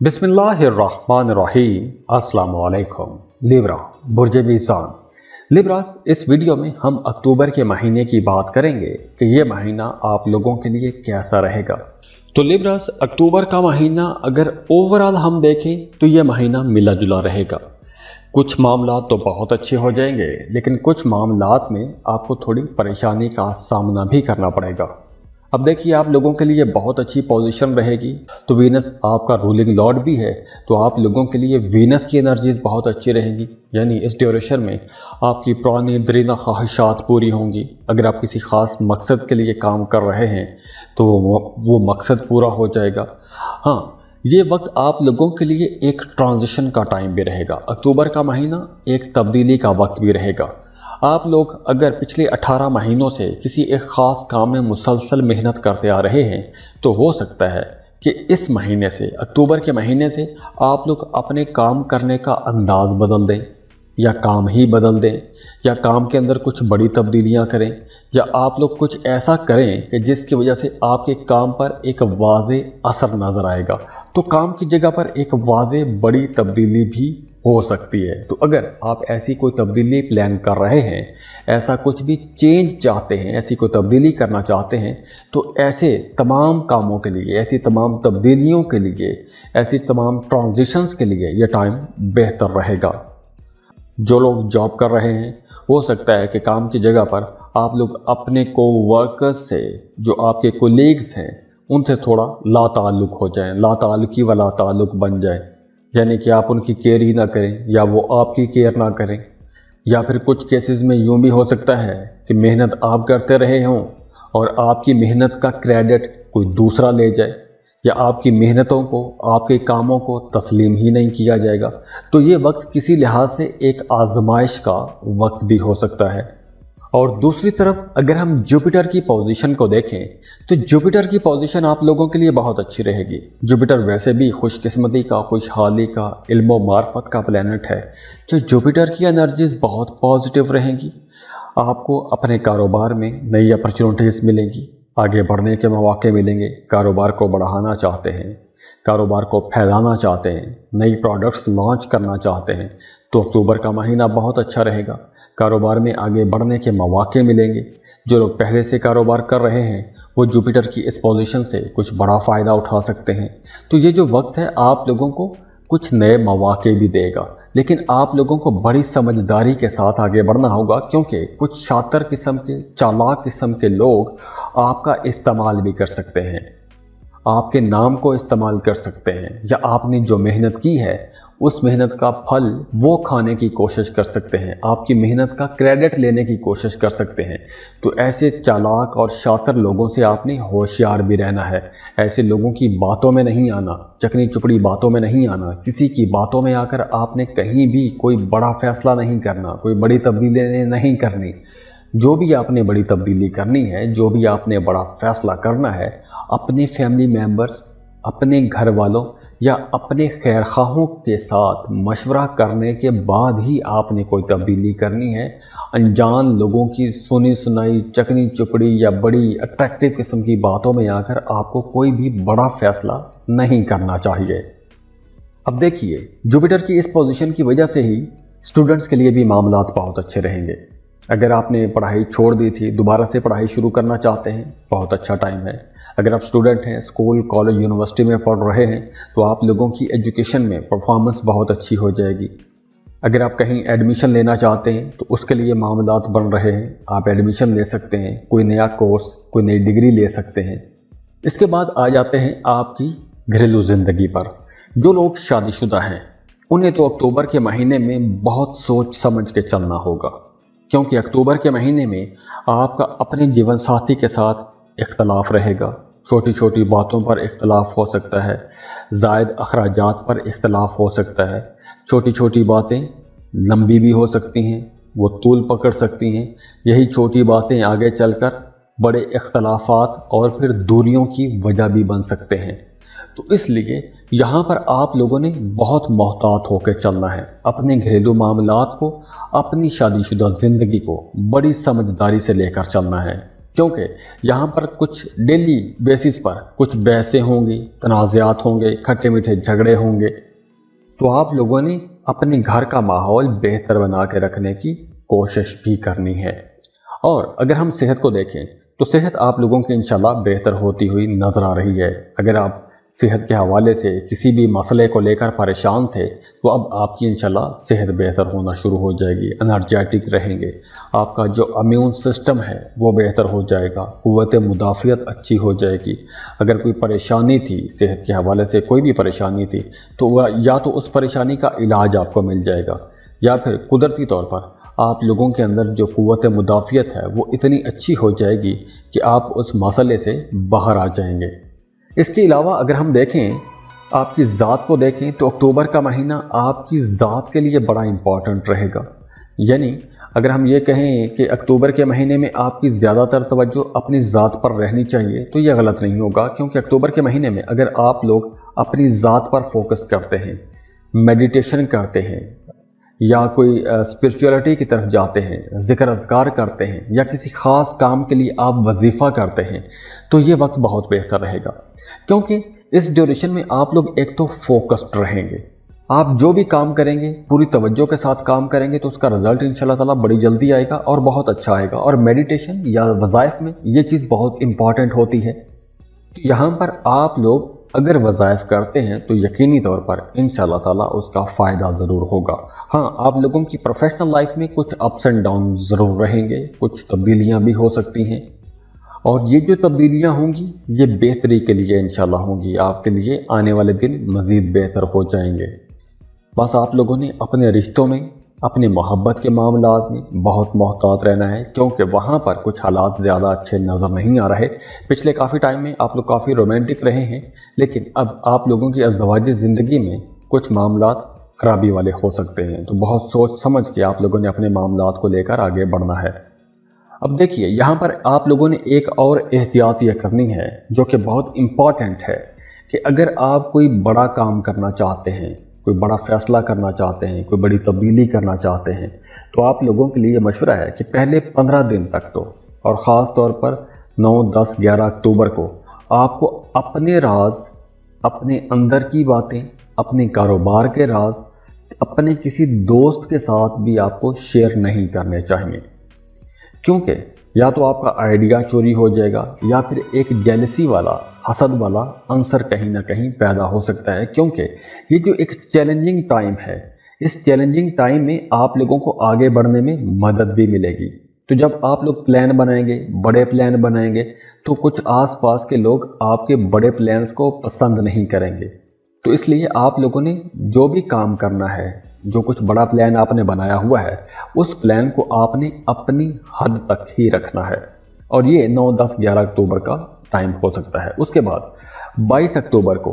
बिस्मिल्लाहिर्रहमानिर्रहीम। अस्सलाम वालेकुम। लिब्रा बुर्ज मीज़ान। लिब्रास, इस वीडियो में हम अक्टूबर के महीने की बात करेंगे कि ये महीना आप लोगों के लिए कैसा रहेगा। तो लिब्रास, अक्टूबर का महीना अगर ओवरऑल हम देखें तो ये महीना मिला जुला रहेगा। कुछ मामला तो बहुत अच्छे हो जाएंगे, लेकिन कुछ मामलात में आपको थोड़ी परेशानी का सामना भी करना पड़ेगा। अब देखिए, आप लोगों के लिए बहुत अच्छी पोजीशन रहेगी। तो वीनस आपका रूलिंग लॉर्ड भी है, तो आप लोगों के लिए वीनस की एनर्जीज बहुत अच्छी रहेंगी। यानी इस ड्यूरेशन में आपकी पुरानी दरीना ख्वाहिशात पूरी होंगी। अगर आप किसी ख़ास मकसद के लिए काम कर रहे हैं तो वो मकसद पूरा हो जाएगा। हाँ, ये वक्त आप लोगों के लिए एक ट्रांजिशन का टाइम भी रहेगा। अक्टूबर का महीना एक तब्दीली का वक्त भी रहेगा। आप लोग अगर पिछले 18 महीनों से किसी एक ख़ास काम में मुसलसल मेहनत करते आ रहे हैं तो हो सकता है कि इस महीने से, अक्टूबर के महीने से, आप लोग अपने काम करने का अंदाज़ बदल दें, या काम ही बदल दें, या काम के अंदर कुछ बड़ी तब्दीलियां करें, या आप लोग कुछ ऐसा करें कि जिसकी वजह से आपके काम पर एक वाज़े असर नज़र आएगा। तो काम की जगह पर एक वाज़े बड़ी तब्दीली भी हो सकती है। तो अगर आप ऐसी कोई तब्दीली प्लान कर रहे हैं, ऐसा कुछ भी चेंज चाहते हैं, ऐसी कोई तब्दीली करना चाहते हैं, तो ऐसे तमाम कामों के लिए, ऐसी तमाम तब्दीलियों के लिए, ऐसी तमाम ट्रांजिशंस के लिए ये टाइम बेहतर रहेगा। जो लोग जॉब कर रहे हैं, हो सकता है कि काम की जगह पर आप लोग अपने कोवर्कर्स से, जो आपके कोलीग्स हैं, उनसे थोड़ा लाताल्लुक हो जाएं, लाताल्लुकी वाला ताल्लुक बन जाए। यानी कि आप उनकी केयर ही ना करें या वो आपकी केयर ना करें। या फिर कुछ केसेस में यूँ भी हो सकता है कि मेहनत आप करते रहे हों और आपकी मेहनत का क्रेडिट कोई दूसरा ले जाए, या आपकी मेहनतों को, आपके कामों को तस्लीम ही नहीं किया जाएगा। तो ये वक्त किसी लिहाज से एक आजमाइश का वक्त भी हो सकता है। और दूसरी तरफ अगर हम जुपिटर की पोजीशन को देखें तो जुपिटर की पोजीशन आप लोगों के लिए बहुत अच्छी रहेगी। जुपिटर वैसे भी खुशकिस्मती का, खुशहाली का, इल्म मार्फत का प्लैनेट है। जो जुपिटर की एनर्जीज बहुत पॉजिटिव रहेंगी। आपको अपने कारोबार में नई अपॉर्चुनिटीज़ मिलेंगी, आगे बढ़ने के मौके मिलेंगे। कारोबार को बढ़ाना चाहते हैं, कारोबार को फैलाना चाहते हैं, नई प्रोडक्ट्स लॉन्च करना चाहते हैं, तो अक्टूबर का महीना बहुत अच्छा रहेगा। कारोबार में आगे बढ़ने के मौके मिलेंगे। जो लोग पहले से कारोबार कर रहे हैं वो जुपिटर की इस पोजीशन से कुछ बड़ा फ़ायदा उठा सकते हैं। तो ये जो वक्त है आप लोगों को कुछ नए मौके भी देगा, लेकिन आप लोगों को बड़ी समझदारी के साथ आगे बढ़ना होगा, क्योंकि कुछ शातिर किस्म के, चालाक किस्म के लोग आपका इस्तेमाल भी कर सकते हैं, आपके नाम को इस्तेमाल कर सकते हैं, या आपने जो मेहनत की है उस मेहनत का फल वो खाने की कोशिश कर सकते हैं, आपकी मेहनत का क्रेडिट लेने की कोशिश कर सकते हैं। तो ऐसे चालाक और शातिर लोगों से आपने होशियार भी रहना है। ऐसे लोगों की बातों में नहीं आना, चकनी चुपड़ी बातों में नहीं आना। किसी की बातों में आकर आपने कहीं भी कोई बड़ा फैसला नहीं करना, कोई बड़ी तब्दीली नहीं करनी। जो भी आपने बड़ी तब्दीली करनी है, जो भी आपने बड़ा फैसला करना है, अपने फैमिली मेम्बर्स, अपने घर वालों या अपने खैरखाहों के साथ मशवरा करने के बाद ही आपने कोई तब्दीली करनी है। अनजान लोगों की सुनी सुनाई, चकनी चुपड़ी या बड़ी अट्रैक्टिव किस्म की बातों में आकर आपको कोई भी बड़ा फैसला नहीं करना चाहिए। अब देखिए, जुपिटर की इस पोजीशन की वजह से ही स्टूडेंट्स के लिए भी मामलात बहुत अच्छे रहेंगे। अगर आपने पढ़ाई छोड़ दी थी, दोबारा से पढ़ाई शुरू करना चाहते हैं, बहुत अच्छा टाइम है। अगर आप स्टूडेंट हैं, स्कूल, कॉलेज, यूनिवर्सिटी में पढ़ रहे हैं, तो आप लोगों की एजुकेशन में परफॉर्मेंस बहुत अच्छी हो जाएगी। अगर आप कहीं एडमिशन लेना चाहते हैं तो उसके लिए मामलात बन रहे हैं, आप एडमिशन ले सकते हैं, कोई नया कोर्स, कोई नई डिग्री ले सकते हैं। इसके बाद आ जाते हैं आपकी घरेलू ज़िंदगी पर। जो लोग शादीशुदा हैं उन्हें तो अक्टूबर के महीने में बहुत सोच समझ के चलना होगा, क्योंकि अक्टूबर के महीने में आपका अपने जीवन साथी के साथ इख्तलाफ रहेगा। छोटी छोटी बातों पर इख्तलाफ हो सकता है, ज़ायद अखराजात पर इख्तलाफ हो सकता है। छोटी छोटी बातें लंबी भी हो सकती हैं, वो तूल पकड़ सकती हैं। यही छोटी बातें आगे चलकर बड़े इख्तलाफात और फिर दूरियों की वजह भी बन सकते हैं। तो इसलिए यहाँ पर आप लोगों ने बहुत मोहतात होकर चलना है। अपने घरेलू मामलात को, अपनी शादीशुदा ज़िंदगी को बड़ी समझदारी से लेकर चलना है, क्योंकि यहाँ पर कुछ डेली बेसिस पर कुछ बहसें होंगी, तनाज़ात होंगे, खट्टे मीठे झगड़े होंगे। तो आप लोगों ने अपने घर का माहौल बेहतर बना के रखने की कोशिश भी करनी है। और अगर हम सेहत को देखें तो सेहत आप लोगों की इंशाल्लाह बेहतर होती हुई नज़र आ रही है। अगर आप सेहत के हवाले से किसी भी मसले को लेकर परेशान थे तो अब आपकी इंशाल्लाह सेहत बेहतर होना शुरू हो जाएगी, एनर्जेटिक रहेंगे, आपका जो इम्यून सिस्टम है वो बेहतर हो जाएगा, क़ुव्वत मुदाफ़ियत अच्छी हो जाएगी। अगर कोई परेशानी थी सेहत के हवाले से, कोई भी परेशानी थी, तो वह या तो उस परेशानी का इलाज आपको मिल जाएगा या फिर कुदरती तौर पर आप लोगों के अंदर जो क़ुव्वत मुदाफ़ियत है वो इतनी अच्छी हो जाएगी कि आप उस मसले से बाहर आ जाएंगे। इसके अलावा अगर हम देखें, आपकी ज़ात को देखें तो अक्टूबर का महीना आपकी ज़ात के लिए बड़ा इम्पॉर्टेंट रहेगा। यानी अगर हम ये कहें कि अक्टूबर के महीने में आपकी ज़्यादातर तवज्जो अपनी ज़ात पर रहनी चाहिए तो यह गलत नहीं होगा, क्योंकि अक्टूबर के महीने में अगर आप लोग अपनी ज़ात पर फोकस करते हैं, मेडिटेशन करते हैं या कोई स्पिरिचुअलिटी की तरफ जाते हैं, ज़िक्र अज़कार करते हैं या किसी ख़ास काम के लिए आप वजीफ़ा करते हैं, तो ये वक्त बहुत बेहतर रहेगा। क्योंकि इस ड्यूरेशन में आप लोग एक तो फोकस्ड रहेंगे, आप जो भी काम करेंगे पूरी तवज्जो के साथ काम करेंगे तो उसका रिज़ल्ट इंशाल्लाह ताला बड़ी जल्दी आएगा और बहुत अच्छा आएगा। और मेडिटेशन या वज़ाइफ में ये चीज़ बहुत इंपॉर्टेंट होती है। तो यहाँ पर आप लोग अगर वज़ाइफ करते हैं तो यकीनी तौर पर इंशाल्लाह ताला उसका फ़ायदा ज़रूर होगा। हाँ, आप लोगों की प्रोफेशनल लाइफ में कुछ अप्स एंड डाउन ज़रूर रहेंगे, कुछ तब्दीलियाँ भी हो सकती हैं, और ये जो तब्दीलियाँ होंगी ये बेहतरी के लिए इंशाल्लाह होंगी, आपके लिए आने वाले दिन मज़ीद बेहतर हो जाएंगे। बस आप लोगों ने अपने रिश्तों में, अपने मोहब्बत के मामलात में बहुत मोहतात रहना है, क्योंकि वहाँ पर कुछ हालात ज़्यादा अच्छे नज़र नहीं आ रहे। पिछले काफ़ी टाइम में आप लोग काफ़ी रोमांटिक रहे हैं, लेकिन अब आप लोगों की अज़दवाजी ज़िंदगी में कुछ मामलात खराबी वाले हो सकते हैं। तो बहुत सोच समझ के आप लोगों ने अपने मामलात को लेकर आगे बढ़ना है। अब देखिए, यहाँ पर आप लोगों ने एक और एहतियात यह करनी है जो कि बहुत इम्पॉर्टेंट है कि अगर आप कोई बड़ा काम करना चाहते हैं, कोई बड़ा फैसला करना चाहते हैं, कोई बड़ी तब्दीली करना चाहते हैं, तो आप लोगों के लिए मशवरा है कि पहले 15 दिन तक तो, और ख़ास तौर पर 9, 10, 11 अक्टूबर को आपको अपने राज, अपने अंदर की बातें, अपने कारोबार के राज अपने किसी दोस्त के साथ भी आपको शेयर नहीं करने चाहिए। क्योंकि या तो आपका आइडिया चोरी हो जाएगा या फिर एक जेलसी वाला, हसद वाला आंसर कहीं ना कहीं पैदा हो सकता है। क्योंकि ये जो एक चैलेंजिंग टाइम है, इस चैलेंजिंग टाइम में आप लोगों को आगे बढ़ने में मदद भी मिलेगी। तो जब आप लोग प्लान बनाएंगे, बड़े प्लान बनाएंगे, तो कुछ आसपास के लोग आपके बड़े प्लान्स को पसंद नहीं करेंगे। तो इसलिए आप लोगों ने जो भी काम करना है, जो कुछ बड़ा प्लान आपने बनाया हुआ है, उस प्लान को आपने अपनी हद तक ही रखना है। और ये 9, 10, 11 अक्टूबर का टाइम हो सकता है। उसके बाद 22 अक्टूबर को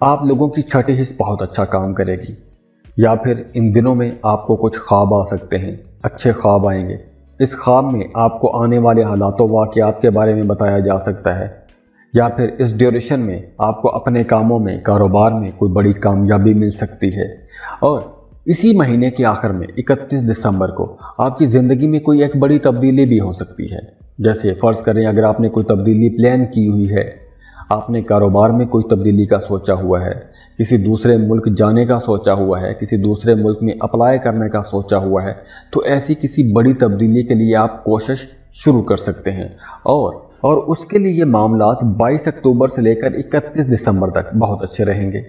आप लोगों की छठी हिस्स बहुत अच्छा काम करेगी, या फिर इन दिनों में आपको कुछ ख्वाब आ सकते हैं, अच्छे ख्वाब आएंगे। इस ख्वाब में आपको आने वाले हालातों वाक़यात के बारे में बताया जा सकता है, या फिर इस ड्यूरेशन में आपको अपने कामों में, कारोबार में कोई बड़ी कामयाबी मिल सकती है। और इसी महीने के आखिर में 31 दिसंबर को आपकी ज़िंदगी में कोई एक बड़ी तब्दीली भी हो सकती है। जैसे फ़र्ज़ करें, अगर आपने कोई तब्दीली प्लान की हुई है, आपने कारोबार में कोई तब्दीली का सोचा हुआ है, किसी दूसरे मुल्क जाने का सोचा हुआ है, किसी दूसरे मुल्क में अप्लाई करने का सोचा हुआ है, तो ऐसी किसी बड़ी तब्दीली के लिए आप कोशिश शुरू कर सकते हैं। और उसके लिए मामलात 22 अक्टूबर से लेकर 31 दिसंबर तक बहुत अच्छे रहेंगे।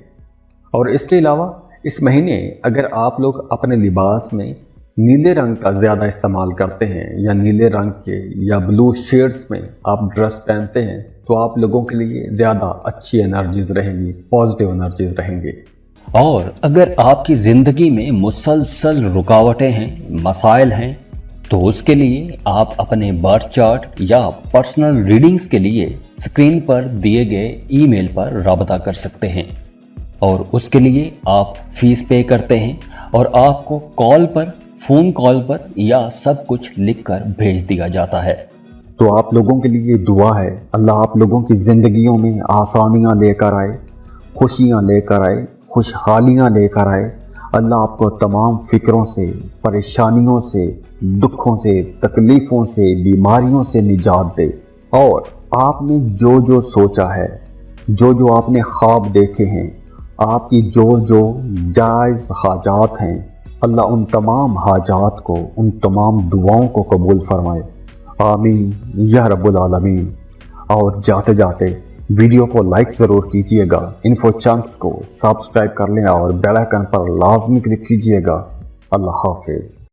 और इसके अलावा इस महीने अगर आप लोग अपने लिबास में नीले रंग का ज़्यादा इस्तेमाल करते हैं, या नीले रंग के या ब्लू शेड्स में आप ड्रेस पहनते हैं, तो आप लोगों के लिए ज़्यादा अच्छी एनर्जीज रहेंगी, पॉजिटिव एनर्जीज रहेंगी। और अगर आपकी ज़िंदगी में मुसलसल रुकावटें हैं, मसाइल हैं, तो उसके लिए आप अपने बर्थ चार्ट या पर्सनल रीडिंग्स के लिए स्क्रीन पर दिए गए ईमेल पर राबता कर सकते हैं। और उसके लिए आप फीस पे करते हैं और आपको फ़ोन कॉल पर या सब कुछ लिखकर भेज दिया जाता है। तो आप लोगों के लिए दुआ है, अल्लाह आप लोगों की ज़िंदगियों में आसानियाँ लेकर आए, खुशियाँ लेकर आए, खुशहालियाँ लेकर आए। अल्लाह आपको तमाम फ़िक्रों से, परेशानियों से, दुखों से, तकलीफ़ों से, बीमारियों से निजात दे। اور آپ نے جو جو سوچا ہے، جو جو آپ نے خواب دیکھے ہیں، آپ کی جو جو جائز حاجات ہیں، اللہ ان تمام حاجات کو، ان تمام دعاؤں کو قبول فرمائے، آمین یا رب العالمین۔ اور جاتے جاتے ویڈیو کو لائک ضرور کیجئے گا، انفو چنکس کو سبسکرائب کر لیں اور بیل آئیکن پر لازمی کلک کیجئے گا۔ اللہ حافظ۔